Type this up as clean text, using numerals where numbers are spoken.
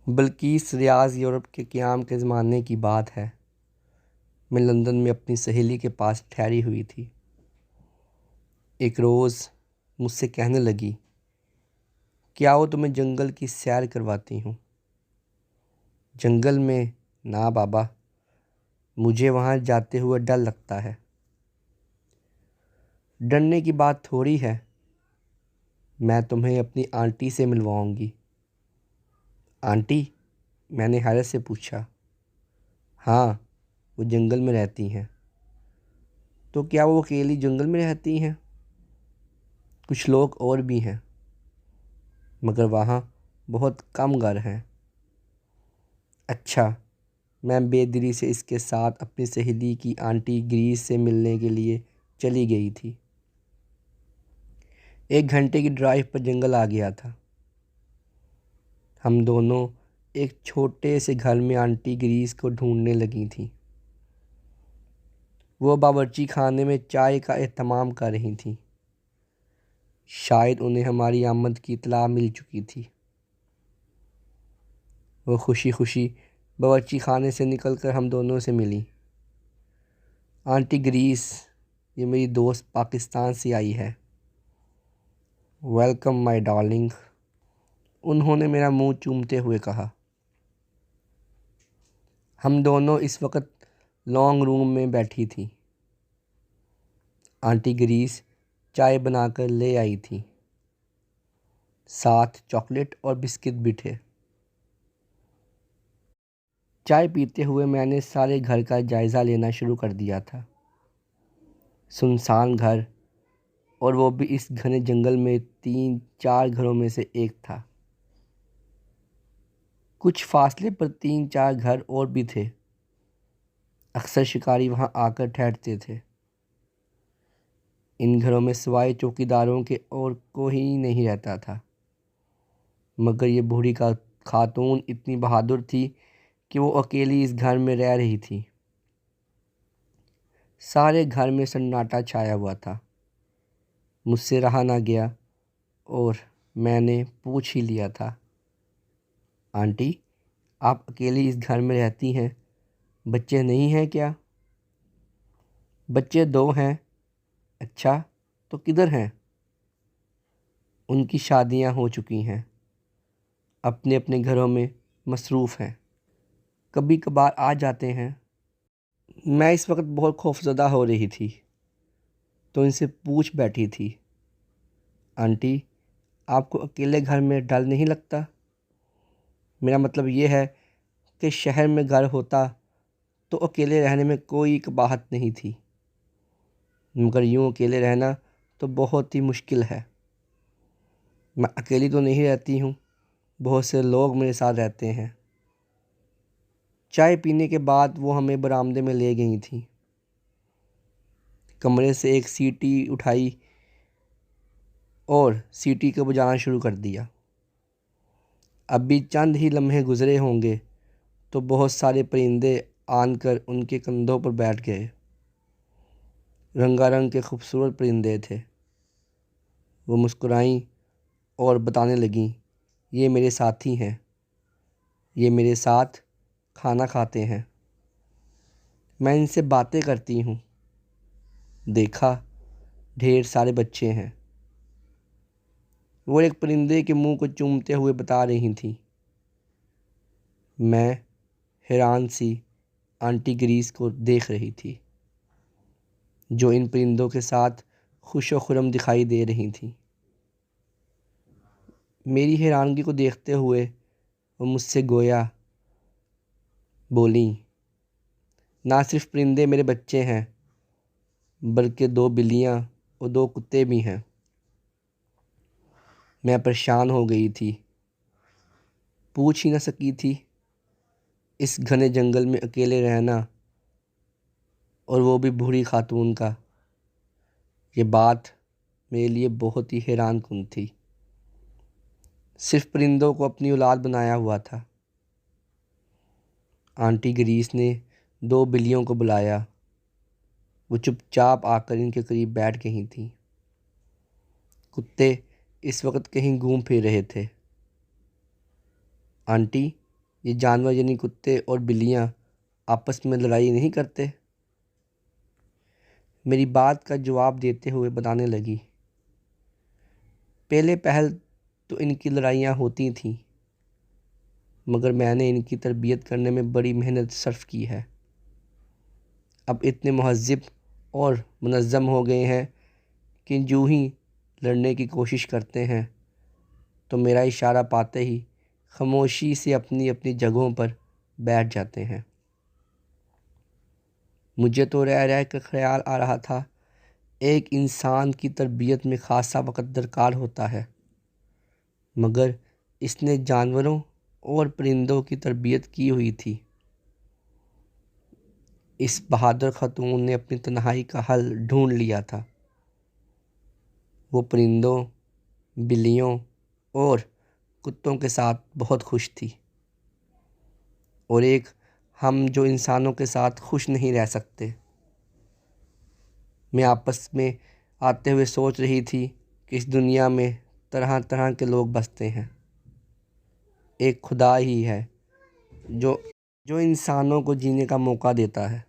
بلقیس ریاض Europe کے قیام کے زمانے کی بات ہے۔ میں لندن میں اپنی سہیلی کے پاس ٹھہری ہوئی تھی۔ ایک روز مجھ سے کہنے لگی کہ آؤ تمہیں جنگل کی سیر کرواتی ہوں۔ جنگل میں؟ نا بابا، مجھے وہاں جاتے ہوئے ڈر لگتا ہے۔ ڈرنے کی بات تھوڑی ہے، میں تمہیں اپنی آنٹی سے ملواؤں گی۔ آنٹی؟ میں نے حیرت سے پوچھا۔ ہاں، وہ جنگل میں رہتی ہیں۔ تو کیا وہ اکیلی جنگل میں رہتی ہیں؟ کچھ لوگ اور بھی ہیں، مگر وہاں بہت کم گھر ہیں۔ اچھا۔ میں بے دلی سے اس کے ساتھ اپنی سہیلی کی آنٹی گریس سے ملنے کے لیے چلی گئی تھی۔ 1 گھنٹے کی ڈرائیو پر جنگل آ گیا تھا۔ ہم دونوں ایک چھوٹے سے گھر میں آنٹی گریس کو ڈھونڈنے لگی تھیں۔ وہ باورچی خانے میں چائے کا اہتمام کر رہی تھیں۔ شاید انہیں ہماری آمد کی اطلاع مل چکی تھی۔ وہ خوشی خوشی باورچی خانے سے نکل کر ہم دونوں سے ملی۔ آنٹی گریس، یہ میری دوست پاکستان سے آئی ہے۔ ویلکم مائی ڈارلنگ، انہوں نے میرا منہ چومتے ہوئے کہا۔ ہم دونوں اس وقت لانگ روم میں بیٹھی تھیں۔ آنٹی گریس چائے بنا کر لے آئی تھی، ساتھ چاکلیٹ اور بسکٹ بھی تھے۔ چائے پیتے ہوئے میں نے سارے گھر کا جائزہ لینا شروع کر دیا تھا۔ سنسان گھر، اور وہ بھی اس گھنے جنگل میں 3-4 گھروں میں سے ایک تھا۔ کچھ فاصلے پر 3-4 گھر اور بھی تھے۔ اکثر شکاری وہاں آ کر ٹھہرتے تھے۔ ان گھروں میں سوائے چوکیداروں کے اور کوئی نہیں رہتا تھا، مگر یہ بوڑھی خاتون اتنی بہادر تھی کہ وہ اکیلی اس گھر میں رہ رہی تھی۔ سارے گھر میں سناٹا چھایا ہوا تھا۔ مجھ سے رہا نہ گیا اور میں نے پوچھ ہی لیا تھا، آنٹی، آپ اکیلی اس گھر میں رہتی ہیں، بچے نہیں ہیں کیا؟ بچے 2 ہیں۔ اچھا، تو کدھر ہیں؟ ان کی شادیاں ہو چکی ہیں، اپنے اپنے گھروں میں مصروف ہیں، کبھی کبھار آ جاتے ہیں۔ میں اس وقت بہت خوفزدہ ہو رہی تھی، تو ان سے پوچھ بیٹھی تھی، آنٹی، آپ کو اکیلے گھر میں ڈر نہیں لگتا؟ میرا مطلب یہ ہے کہ شہر میں گھر ہوتا تو اکیلے رہنے میں کوئی قباحت نہیں تھی، مگر یوں اکیلے رہنا تو بہت ہی مشکل ہے۔ میں اکیلی تو نہیں رہتی ہوں، بہت سے لوگ میرے ساتھ رہتے ہیں۔ چائے پینے کے بعد وہ ہمیں برآمدے میں لے گئی تھیں۔ کمرے سے ایک سیٹی اٹھائی اور سیٹی کو بجانا شروع کر دیا۔ اب بھی چند ہی لمحے گزرے ہوں گے تو بہت سارے پرندے آن کر ان کے کندھوں پر بیٹھ گئے۔ رنگا رنگ کے خوبصورت پرندے تھے۔ وہ مسکرائیں اور بتانے لگیں، یہ میرے ساتھی ہیں، یہ میرے ساتھ کھانا کھاتے ہیں، میں ان سے باتیں کرتی ہوں۔ دیکھا، ڈھیر سارے بچے ہیں۔ وہ ایک پرندے کے منہ کو چومتے ہوئے بتا رہی تھیں۔ میں حیران سی آنٹی گریس کو دیکھ رہی تھی، جو ان پرندوں کے ساتھ خوش و خرم دکھائی دے رہی تھیں۔ میری حیرانگی کو دیکھتے ہوئے وہ مجھ سے گویا بولیں، نہ صرف پرندے میرے بچے ہیں، بلکہ 2 بلیاں اور 2 کتے بھی ہیں۔ میں پریشان ہو گئی تھی، پوچھ ہی نہ سکی تھی۔ اس گھنے جنگل میں اکیلے رہنا، اور وہ بھی بوڑھی خاتون کا، یہ بات میرے لیے بہت ہی حیران کن تھی۔ صرف پرندوں کو اپنی اولاد بنایا ہوا تھا۔ آنٹی گریس نے 2 بلیوں کو بلایا۔ وہ چپ چاپ آ کر ان کے قریب بیٹھ گئی تھیں۔ کتے اس وقت کہیں گھوم پھر رہے تھے۔ آنٹی، یہ جانور یعنی کتے اور بلیاں آپس میں لڑائی نہیں کرتے؟ میری بات کا جواب دیتے ہوئے بتانے لگی، پہلے پہل تو ان کی لڑائیاں ہوتی تھیں، مگر میں نے ان کی تربیت کرنے میں بڑی محنت صرف کی ہے۔ اب اتنے مہذب اور منظم ہو گئے ہیں کہ جو ہی لڑنے کی کوشش کرتے ہیں تو میرا اشارہ پاتے ہی خاموشی سے اپنی اپنی جگہوں پر بیٹھ جاتے ہیں۔ مجھے تو رہ رہ کر خیال آ رہا تھا، ایک انسان کی تربیت میں خاصا وقت درکار ہوتا ہے، مگر اس نے جانوروں اور پرندوں کی تربیت کی ہوئی تھی۔ اس بہادر خاتون نے اپنی تنہائی کا حل ڈھونڈ لیا تھا۔ وہ پرندوں، بلیوں اور کتوں کے ساتھ بہت خوش تھی، اور ایک ہم جو انسانوں کے ساتھ خوش نہیں رہ سکتے۔ میں آپس میں آتے ہوئے سوچ رہی تھی کہ اس دنیا میں طرح طرح کے لوگ بستے ہیں، ایک خدا ہی ہے جو انسانوں کو جینے کا موقع دیتا ہے۔